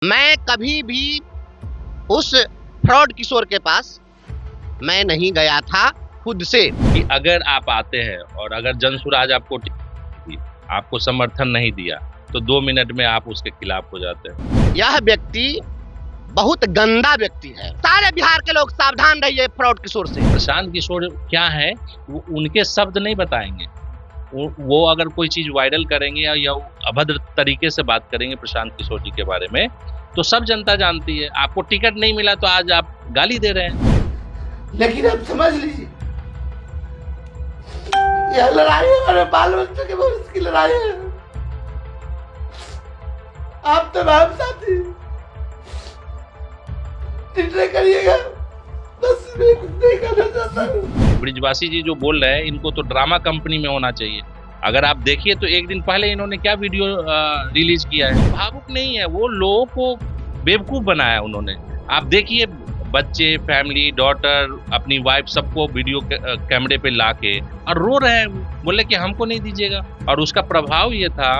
मैं कभी भी उस फ्रॉड किशोर के पास मैं नहीं गया था खुद से। कि अगर आप आते हैं और अगर जनसुराज आपको समर्थन नहीं दिया तो 2 मिनट में आप उसके खिलाफ हो जाते हैं। यह व्यक्ति बहुत गंदा व्यक्ति है। सारे बिहार के लोग सावधान रहिए फ्रॉड किशोर से। प्रशांत किशोर क्या है, वो उनके शब्द नहीं बताएंगे। वो अगर कोई चीज वायरल करेंगे या अभद्र तरीके से बात करेंगे प्रशांत किशोर जी के बारे में, तो सब जनता जानती है। आपको टिकट नहीं मिला तो आज आप गाली दे रहे हैं। लेकिन अब समझ लीजिए, यह लड़ाई हमारे बाल बच्चों के भविष्य की लड़ाई है। आप तमाम साथी निर्णय करिएगा, बस मैं कुछ नहीं कहना चाहता हूँ। ब्रिजवासी जी जो बोल रहे हैं, इनको तो ड्रामा कंपनी में होना चाहिए। अगर आप देखिए तो एक दिन पहले इन्होंने क्या वीडियो रिलीज किया है। भावुक नहीं है, वो लोगों को बेवकूफ बनाया उन्होंने। आप देखिए, बच्चे, फैमिली, डॉटर, अपनी वाइफ, सबको वीडियो कैमरे पे लाके और रो रहे हैं, बोले कि हमको नहीं दीजिएगा। और उसका प्रभाव ये था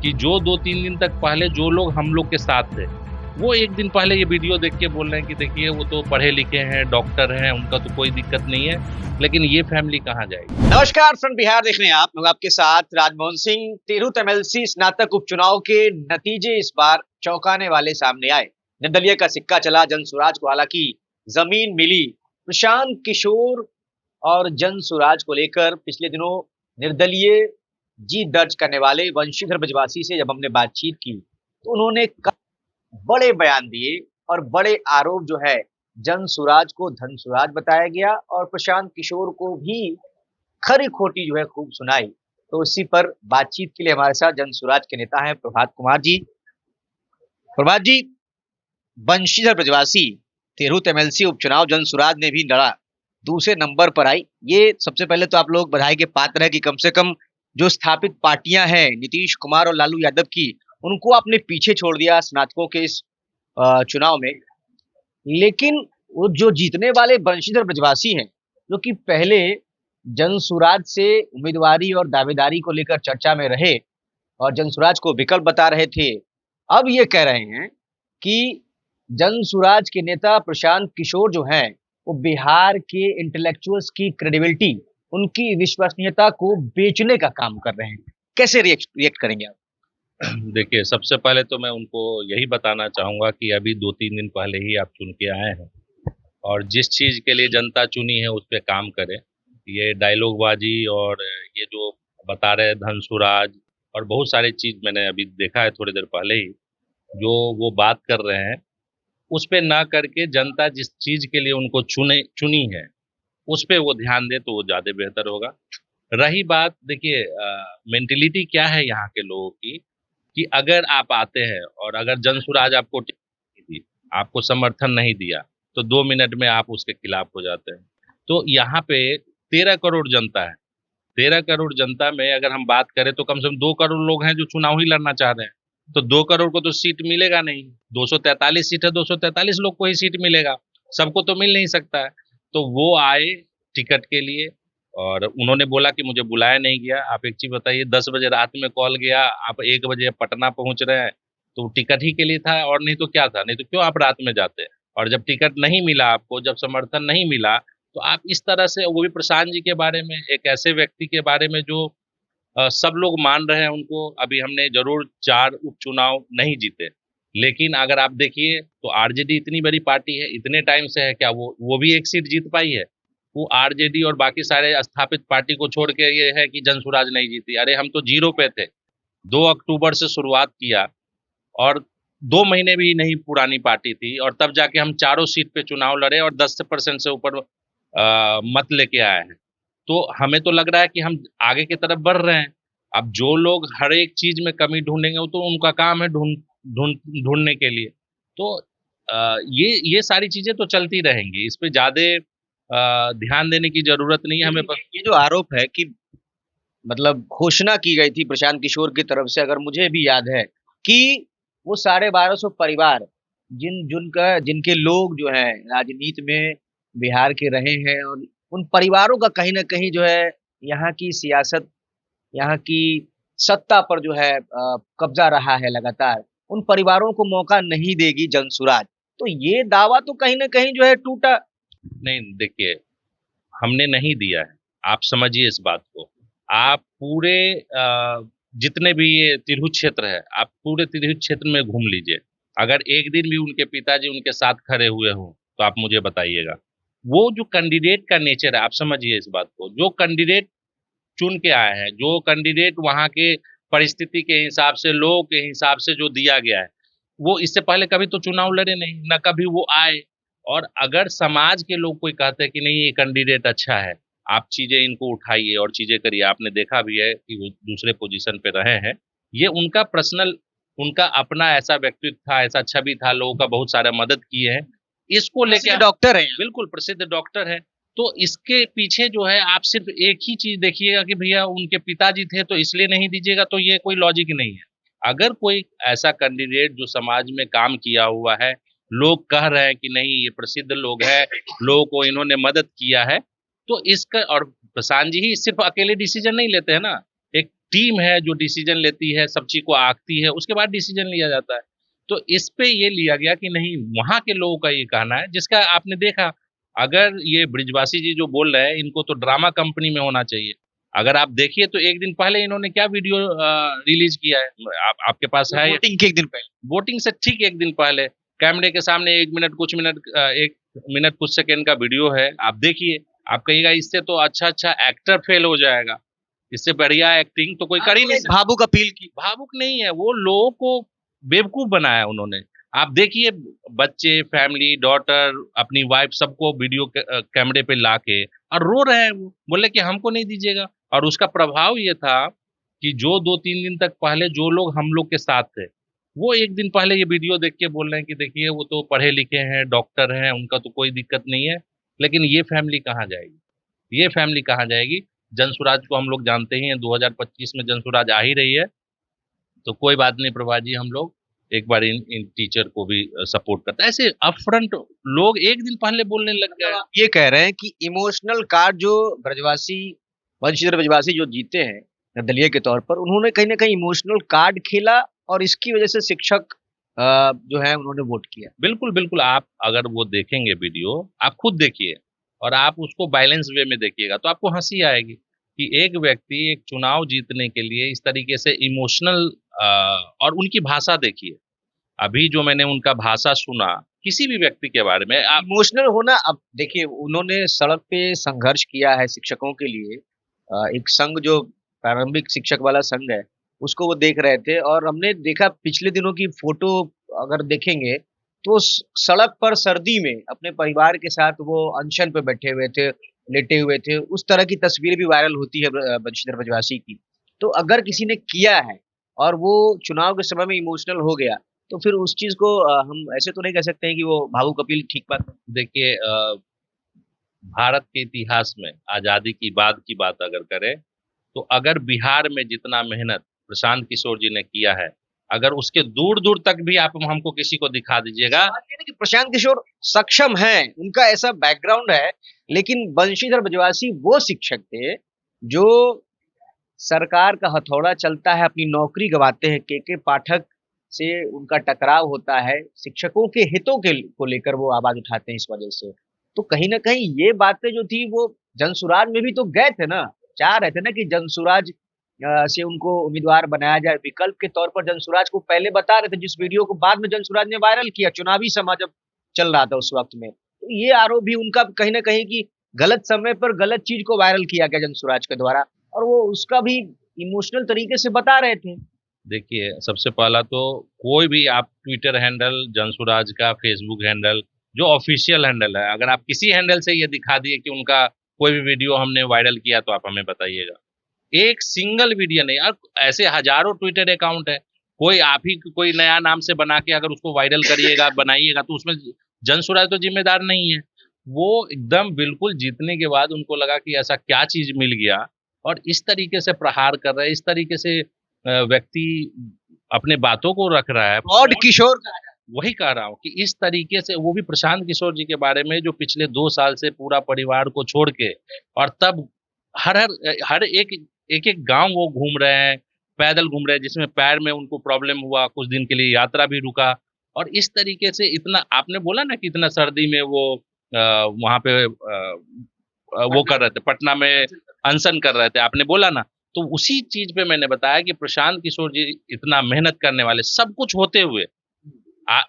कि जो 2-3 दिन तक पहले जो लोग हम लोग के साथ थे, वो एक दिन पहले ये वीडियो देख के बोल रहे हैं कि देखिए वो तो पढ़े लिखे हैं, डॉक्टर हैं, उनका तो कोई दिक्कत नहीं है। लेकिन ये फैमिली कहाँ जाएगी? नमस्कार, फ्रंट बिहार देख रहे हैं आप लोग। आपके साथ राजमोहन सिंह। तिरहुत एमएलसी स्नातक उपचुनाव के नतीजे इस बार चौंकाने वाले सामने आए। निर्दलीय का सिक्का चला जनसुराज को, हालांकि जमीन मिली। प्रशांत किशोर और जनसुराज को लेकर पिछले दिनों निर्दलीय जीत दर्ज करने वाले वंशीधर ब्रजवासी से जब हमने बातचीत की तो उन्होंने बड़े बयान दिए और बड़े आरोप जो है जनसुराज को धनसुराज बताया गया और प्रशांत किशोर को भी खरी खोटी जो है खूब सुनाई। तो इसी पर बातचीत के लिए हमारे साथ जनसुराज के नेता हैं प्रभात कुमार जी। प्रभात जी, वंशीधर ब्रजवासी तिरहुत एमएलसी उपचुनाव जनसुराज ने भी लड़ा, दूसरे नंबर पर आई। ये सबसे पहले तो आप लोग बधाई के पात्र है कि कम से कम जो स्थापित पार्टियां हैं नीतीश कुमार और लालू यादव की, उनको आपने पीछे छोड़ दिया स्नातकों के इस चुनाव में। लेकिन वो जो जीतने वाले वंशीधर ब्रजवासी हैं, जो कि पहले जनसुराज से उम्मीदवारी और दावेदारी को लेकर चर्चा में रहे और जनसुराज को विकल्प बता रहे थे, अब ये कह रहे हैं कि जनसुराज के नेता प्रशांत किशोर जो हैं, वो बिहार के इंटेलेक्चुअल्स की क्रेडिबिलिटी, उनकी विश्वसनीयता को बेचने का काम कर रहे हैं। कैसे रिएक्ट करेंगे आप? देखिए, सबसे पहले तो मैं उनको यही बताना चाहूँगा कि अभी 2-3 दिन पहले ही आप चुन के आए हैं और जिस चीज़ के लिए जनता चुनी है उस पे काम करें। ये डायलॉगबाजी और ये जो बता रहे हैं धनसुराज और बहुत सारी चीज़ मैंने अभी देखा है थोड़ी देर पहले ही, जो वो बात कर रहे हैं उस पे ना करके जनता जिस चीज़ के लिए उनको चुनी है उस पे वो ध्यान दे तो वो ज़्यादा बेहतर होगा। रही बात, देखिए मेंटेलिटी क्या है यहाँ के लोगों की, कि अगर आप आते हैं और अगर जनसुराज आपको टिकट नहीं दी, आपको समर्थन नहीं दिया तो 2 मिनट में आप उसके खिलाफ हो जाते हैं। तो यहाँ पे 13 करोड़ जनता है। 13 करोड़ जनता में अगर हम बात करें तो कम से कम 2 करोड़ लोग हैं जो चुनाव ही लड़ना चाह रहे हैं। तो 2 करोड़ को तो सीट मिलेगा नहीं। 243 सीट है, 243 लोग को ही सीट मिलेगा, सबको तो मिल नहीं सकता है। तो वो आए टिकट के लिए और उन्होंने बोला कि मुझे बुलाया नहीं गया। आप एक चीज बताइए, 10 बजे रात में कॉल गया, आप 1 बजे पटना पहुंच रहे हैं, तो टिकट ही के लिए था और नहीं तो क्या था? नहीं तो क्यों आप रात में जाते? और जब टिकट नहीं मिला आपको, जब समर्थन नहीं मिला, तो आप इस तरह से, वो भी प्रशांत जी के बारे में, एक ऐसे व्यक्ति के बारे में जो सब लोग मान रहे हैं उनको। अभी हमने जरूर 4 उपचुनाव नहीं जीते, लेकिन अगर आप देखिए तो आरजेडी इतनी बड़ी पार्टी है, इतने टाइम से है, क्या वो भी एक सीट जीत पाई है? वो आरजेडी और बाकी सारे स्थापित पार्टी को छोड़ के ये है कि जनसुराज नहीं जीती। अरे हम तो 0 पे थे, 2 अक्टूबर से शुरुआत किया और 2 महीने भी नहीं पुरानी पार्टी थी और तब जाके हम चारों सीट पे चुनाव लड़े और 10% से ऊपर मत लेके आए हैं। तो हमें तो लग रहा है कि हम आगे की तरफ बढ़ रहे हैं। अब जो लोग हर एक चीज में कमी ढूंढेंगे वो तो उनका काम है ढूंढने के लिए। तो ये सारी चीजें तो चलती रहेंगी, इस पे ज्यादा ध्यान देने की जरूरत नहीं है हमें। ये जो आरोप है कि मतलब घोषणा की गई थी प्रशांत किशोर की तरफ से, अगर मुझे भी याद है, कि वो 1250 परिवार जिनके लोग जो है राजनीति में बिहार के रहे हैं और उन परिवारों का कहीं ना कहीं जो है यहाँ की सियासत, यहाँ की सत्ता पर जो है कब्जा रहा है लगातार। उन परिवारों को मौका नहीं देगी जनसुराज। तो ये दावा तो कहीं ना कहीं जो है टूटा। नहीं, देखिए, हमने नहीं दिया है, आप समझिए इस बात को। आप पूरे जितने भी ये तिरहुत क्षेत्र है, आप पूरे तिरहुत क्षेत्र में घूम लीजिए, अगर एक दिन भी उनके पिताजी उनके साथ खड़े हुए हों तो आप मुझे बताइएगा। वो जो कैंडिडेट का नेचर है, आप समझिए इस बात को, जो कैंडिडेट चुन के आए हैं, जो कैंडिडेट वहाँ के परिस्थिति के हिसाब से, लोगों के हिसाब से जो दिया गया है, वो इससे पहले कभी तो चुनाव लड़े नहीं, न कभी वो आए। और अगर समाज के लोग कोई कहते हैं कि नहीं ये कैंडिडेट अच्छा है, आप चीजें इनको उठाइए और चीजें करिए, आपने देखा भी है कि वो दूसरे पोजीशन पे रहे हैं, ये उनका पर्सनल, उनका अपना ऐसा व्यक्तित्व था, ऐसा छवि था, लोगों का बहुत सारा मदद किए हैं, इसको लेके डॉक्टर हैं। बिल्कुल प्रसिद्ध डॉक्टर है। तो इसके पीछे जो है आप सिर्फ एक ही चीज देखिएगा कि भैया उनके पिताजी थे तो इसलिए नहीं दीजिएगा, तो ये कोई लॉजिक नहीं है। अगर कोई ऐसा कैंडिडेट जो समाज में काम किया हुआ है, लोग कह रहे हैं कि नहीं ये प्रसिद्ध लोग हैं, लोगों को इन्होंने मदद किया है, तो इसका, और प्रशांत जी ही सिर्फ अकेले डिसीजन नहीं लेते हैं ना, एक टीम है जो डिसीजन लेती है, सब चीज को आंकती है, उसके बाद डिसीजन लिया जाता है। तो इस पे ये लिया गया कि नहीं, वहां के लोगों का ये कहना है, जिसका आपने देखा, अगर ये ब्रिजवासी जी जो बोल रहे हैं, इनको तो ड्रामा कंपनी में होना चाहिए। अगर आप देखिए तो एक दिन पहले इन्होंने क्या वीडियो रिलीज किया है, आपके पास है? वोटिंग के एक दिन पहले, वोटिंग से ठीक एक दिन पहले कैमरे के सामने 1 मिनट कुछ सेकेंड का वीडियो है, आप देखिए, आप कहिएगा इससे तो अच्छा एक्टर फेल हो जाएगा, इससे बढ़िया एक्टिंग तो कोई कर ही नहीं सकता। भावुक अपील की। भावुक नहीं है, वो लोगों को बेवकूफ बनाया उन्होंने। आप देखिए, बच्चे, फैमिली, डॉटर, अपनी वाइफ, सबको वीडियो कैमरे पे लाके और रो रहे हैं, वो बोले कि हमको नहीं दीजिएगा। और उसका प्रभाव ये था कि जो 2-3 दिन तक पहले जो लोग हम लोग के साथ थे, वो एक दिन पहले ये वीडियो देख के बोल रहे हैं कि देखिए वो तो पढ़े लिखे हैं, डॉक्टर हैं, उनका तो कोई दिक्कत नहीं है। लेकिन ये फैमिली कहाँ जाएगी, ये फैमिली कहाँ जाएगी? जनसुराज को हम लोग जानते ही हैं, 2025 में जनसुराज आ ही रही है, तो कोई बात नहीं प्रभा जी, हम लोग एक बार इन टीचर को भी सपोर्ट करते हैं। ऐसे अपफ्रंट लोग एक दिन पहले बोलने लग गए। ये कह रहे हैं कि इमोशनल कार्ड जो ब्रजवासी, वंशीधर ब्रजवासी जो जीते हैं निर्दलीय के तौर पर, उन्होंने कहीं ना कहीं इमोशनल कार्ड खेला और इसकी वजह से शिक्षक जो है उन्होंने वोट किया। बिल्कुल बिल्कुल, आप अगर वो देखेंगे वीडियो, आप खुद देखिए और आप उसको बैलेंस वे में देखिएगा तो आपको हंसी आएगी कि एक व्यक्ति एक चुनाव जीतने के लिए इस तरीके से इमोशनल, और उनकी भाषा देखिए, अभी जो मैंने उनका भाषा सुना किसी भी व्यक्ति के बारे में, आप इमोशनल होना। अब देखिए, उन्होंने सड़क पे संघर्ष किया है शिक्षकों के लिए। एक संघ जो प्रारंभिक शिक्षक वाला संघ है, उसको वो देख रहे थे और हमने देखा पिछले दिनों की फोटो अगर देखेंगे तो सड़क पर सर्दी में अपने परिवार के साथ वो अनशन पे बैठे हुए थे, लेटे हुए थे। उस तरह की तस्वीर भी वायरल होती है वंशीधर ब्रजवासी की। तो अगर किसी ने किया है और वो चुनाव के समय में इमोशनल हो गया, तो फिर उस चीज को हम ऐसे तो नहीं कह सकते हैं कि वो भावुक अपील ठीक बात है। देखिए, भारत के इतिहास में आजादी की बाद की बात अगर करें तो अगर बिहार में जितना मेहनत प्रशांत किशोर जी ने किया है, अगर उसके दूर दूर तक भी आप हमको किसी को दिखा दीजिएगा। कि प्रशांत किशोर सक्षम हैं, उनका ऐसा बैकग्राउंड है, लेकिन वंशीधर ब्रजवासी वो शिक्षक थे जो सरकार का हथौड़ा चलता है, अपनी नौकरी गंवाते हैं, के पाठक से उनका टकराव होता है, शिक्षकों के हितों के को लेकर वो आवाज उठाते हैं इस वजह से। तो कहीं ना कहीं ये बातें जो थी वो जनसुराज में भी तो गए थे ना, चाह रहे थे ना कि जनसुराज से उनको उम्मीदवार बनाया जाए, विकल्प के तौर पर जनसुराज को पहले बता रहे थे, जिस वीडियो को बाद में जनसुराज ने वायरल किया, चुनावी समा जब चल रहा था उस वक्त में। तो ये आरोप भी उनका कहीं ना कहीं कि गलत समय पर गलत चीज को वायरल किया गया जनसुराज के द्वारा, और वो उसका भी इमोशनल तरीके से बता रहे थे। देखिए, सबसे पहला तो कोई भी आप ट्विटर हैंडल जनसुराज का, फेसबुक हैंडल जो ऑफिशियल हैंडल है, अगर आप किसी हैंडल से ये दिखा दिए कि उनका कोई भी वीडियो हमने वायरल किया तो आप हमें बताइएगा। एक सिंगल वीडियो नहीं, और ऐसे हजारों ट्विटर अकाउंट है, कोई आप ही कोई नया नाम से बना के अगर उसको वायरल करिएगा, बनाइएगा, तो उसमें जनसुराज तो जिम्मेदार नहीं है। वो एकदम बिल्कुल जीतने के बाद उनको लगा कि ऐसा क्या चीज मिल गया, और इस तरीके से प्रहार कर रहा है, इस तरीके से व्यक्ति अपने बातों को रख रहा है। और किशोर, वही कह रहा हूँ कि इस तरीके से, वो भी प्रशांत किशोर जी के बारे में, जो पिछले 2 साल से पूरा परिवार को छोड़ के, और तब हर एक गांव वो घूम रहे हैं, पैदल घूम रहे हैं, जिसमें पैर में उनको प्रॉब्लम हुआ, कुछ दिन के लिए यात्रा भी रुका। और इस तरीके से इतना आपने बोला ना कि इतना सर्दी में वो वहां पे वो कर रहे थे, पटना में अनशन कर रहे थे, आपने बोला ना। तो उसी चीज पे मैंने बताया कि प्रशांत किशोर जी इतना मेहनत करने वाले, सब कुछ होते हुए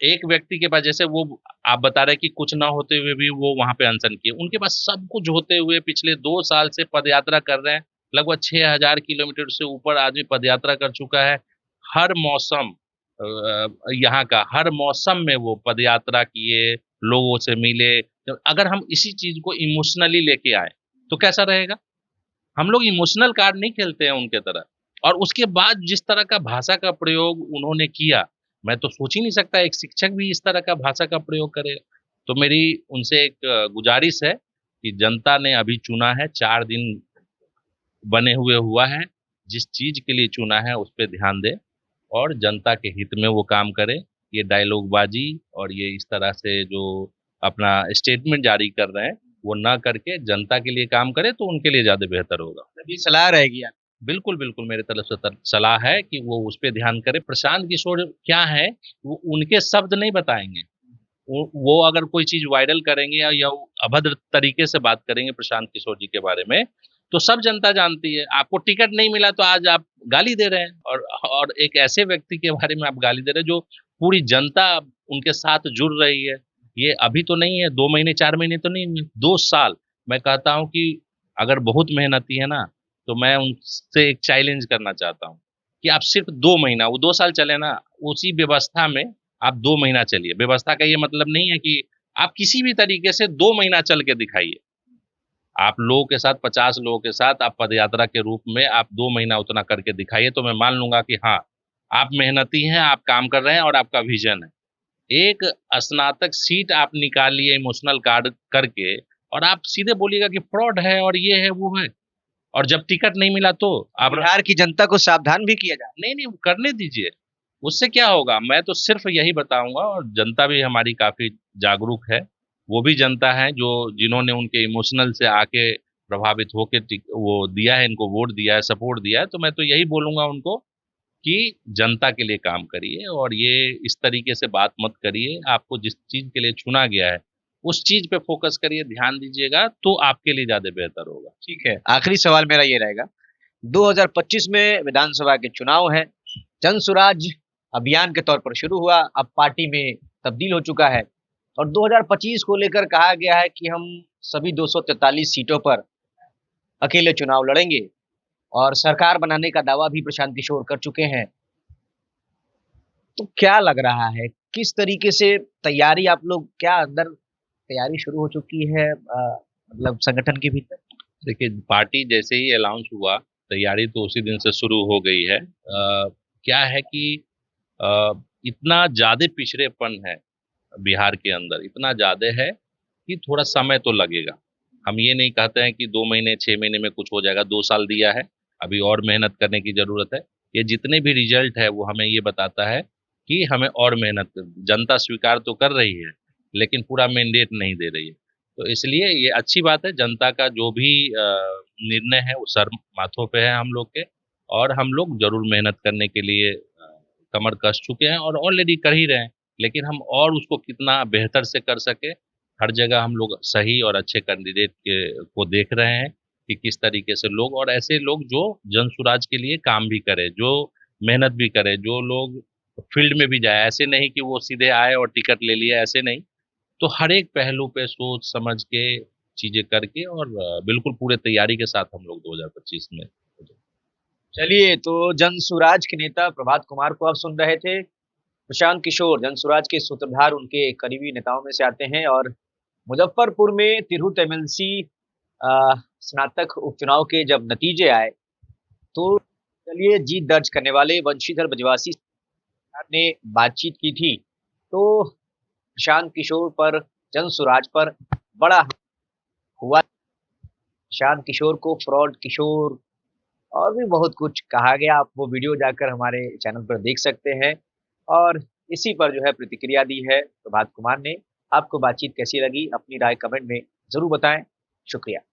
एक व्यक्ति के पास, जैसे वो आप बता रहे कि कुछ ना होते हुए भी वो वहां पे अनशन किए, उनके पास सब कुछ होते हुए पिछले 2 साल से पदयात्रा कर रहे हैं। लगभग 6,000 किलोमीटर से ऊपर आदमी पदयात्रा कर चुका है। हर मौसम यहाँ का हर मौसम में वो पदयात्रा किए, लोगों से मिले। तो अगर हम इसी चीज को इमोशनली लेके आए तो कैसा रहेगा? हम लोग इमोशनल कार्ड नहीं खेलते हैं उनके तरह। और उसके बाद जिस तरह का भाषा का प्रयोग उन्होंने किया, मैं तो सोच ही नहीं सकता एक शिक्षक भी इस तरह का भाषा का प्रयोग करेगा। तो मेरी उनसे एक गुजारिश है कि जनता ने अभी चुना है, 4 दिन बने हुआ है, जिस चीज के लिए चुना है उस पर ध्यान दे और जनता के हित में वो काम करे। ये डायलॉगबाजी और ये इस तरह से जो अपना स्टेटमेंट जारी कर रहे हैं वो ना करके जनता के लिए काम करे तो उनके लिए ज्यादा बेहतर होगा। ये सलाह रहेगी आप। बिल्कुल बिल्कुल, मेरे तरफ से सलाह है कि वो उस पर ध्यान करे। प्रशांत किशोर क्या है, वो उनके शब्द नहीं बताएंगे। वो अगर कोई चीज वायरल करेंगे या अभद्र तरीके से बात करेंगे प्रशांत किशोर जी के बारे में, तो सब जनता जानती है। आपको टिकट नहीं मिला तो आज आप गाली दे रहे हैं, और एक ऐसे व्यक्ति के बारे में आप गाली दे रहे हैं जो पूरी जनता उनके साथ जुड़ रही है। ये अभी तो नहीं है, 2 महीने 4 महीने तो नहीं हुए, 2 साल। मैं कहता हूं कि अगर बहुत मेहनती है ना, तो मैं उनसे एक चैलेंज करना चाहता हूँ कि आप सिर्फ 2 महीना, वो 2 साल चले ना, उसी व्यवस्था में आप 2 महीना चलिए। व्यवस्था का ये मतलब नहीं है कि आप किसी भी तरीके से 2 महीना चल के दिखाइए। आप लोगों के साथ, 50 लोगों के साथ आप पदयात्रा के रूप में आप 2 महीना उतना करके दिखाइए, तो मैं मान लूंगा कि हाँ, आप मेहनती हैं, आप काम कर रहे हैं और आपका विजन है। एक स्नातक सीट आप निकालिए इमोशनल कार्ड करके, और आप सीधे बोलिएगा कि फ्रॉड है और ये है वो है, और जब टिकट नहीं मिला तो आप बिहार की जनता को सावधान भी किया जाए। नहीं नहीं करने दीजिए, उससे क्या होगा। मैं तो सिर्फ यही बताऊंगा, और जनता भी हमारी काफी जागरूक है। वो भी जनता है जो जिन्होंने उनके इमोशनल से आके प्रभावित होके वो दिया है, इनको वोट दिया है, सपोर्ट दिया है। तो मैं तो यही बोलूंगा उनको कि जनता के लिए काम करिए, और ये इस तरीके से बात मत करिए। आपको जिस चीज के लिए चुना गया है उस चीज पे फोकस करिए, ध्यान दीजिएगा, तो आपके लिए ज्यादा बेहतर होगा। ठीक है, आखिरी सवाल मेरा ये रहेगा, 2025 में विधानसभा के चुनाव है, जन सुराज अभियान के तौर पर शुरू हुआ, अब पार्टी में तब्दील हो चुका है, और 2025 को लेकर कहा गया है कि हम सभी 243 सीटों पर अकेले चुनाव लड़ेंगे, और सरकार बनाने का दावा भी प्रशांत किशोर कर चुके हैं। तो क्या लग रहा है, किस तरीके से तैयारी आप लोग, क्या अंदर तैयारी शुरू हो चुकी है मतलब संगठन के भीतर? देखिए, पार्टी जैसे ही अनाउंस हुआ, तैयारी तो उसी दिन से शुरू हो गई है। क्या है कि इतना ज्यादा पिछड़ेपन है बिहार के अंदर, इतना ज्यादा है कि थोड़ा समय तो लगेगा। हम ये नहीं कहते हैं कि 2 महीने 6 महीने में कुछ हो जाएगा। 2 साल दिया है, अभी और मेहनत करने की जरूरत है। ये जितने भी रिजल्ट है वो हमें ये बताता है कि हमें और मेहनत, जनता स्वीकार तो कर रही है लेकिन पूरा मैंडेट नहीं दे रही है। तो इसलिए ये अच्छी बात है, जनता का जो भी निर्णय है वो सर माथों पे है हम लोग के, और हम लोग जरूर मेहनत करने के लिए कमर कस चुके हैं और ऑलरेडी कर ही रहे हैं। लेकिन हम और उसको कितना बेहतर से कर सके, हर जगह हम लोग सही और अच्छे कैंडिडेट को देख रहे हैं कि किस तरीके से लोग, और ऐसे लोग जो जन सुराज के लिए काम भी करे, जो मेहनत भी करे, जो लोग फील्ड में भी जाए। ऐसे नहीं कि वो सीधे आए और टिकट ले लिए, ऐसे नहीं। तो हर एक पहलू पे सोच समझ के चीजें करके, और बिल्कुल पूरे तैयारी के साथ हम लोग 2025 में। चलिए, तो जन सुराज के नेता प्रभात कुमार को आप सुन रहे थे। प्रशांत किशोर जन सुराज के सूत्रधार, उनके करीबी नेताओं में से आते हैं, और मुजफ्फरपुर में तिरहुत एमएलसी स्नातक उपचुनाव के जब नतीजे आए तो चलिए जीत दर्ज करने वाले वंशीधर ब्रजवासी ने बातचीत की थी, तो प्रशांत किशोर पर, जन सुराज पर बड़ा हुआ। प्रशांत किशोर को फ्रॉड किशोर और भी बहुत कुछ कहा गया। आप वो वीडियो जाकर हमारे चैनल पर देख सकते हैं, और इसी पर जो है प्रतिक्रिया दी है प्रभात कुमार ने। आपको बातचीत कैसी लगी, अपनी राय कमेंट में जरूर बताएं। शुक्रिया।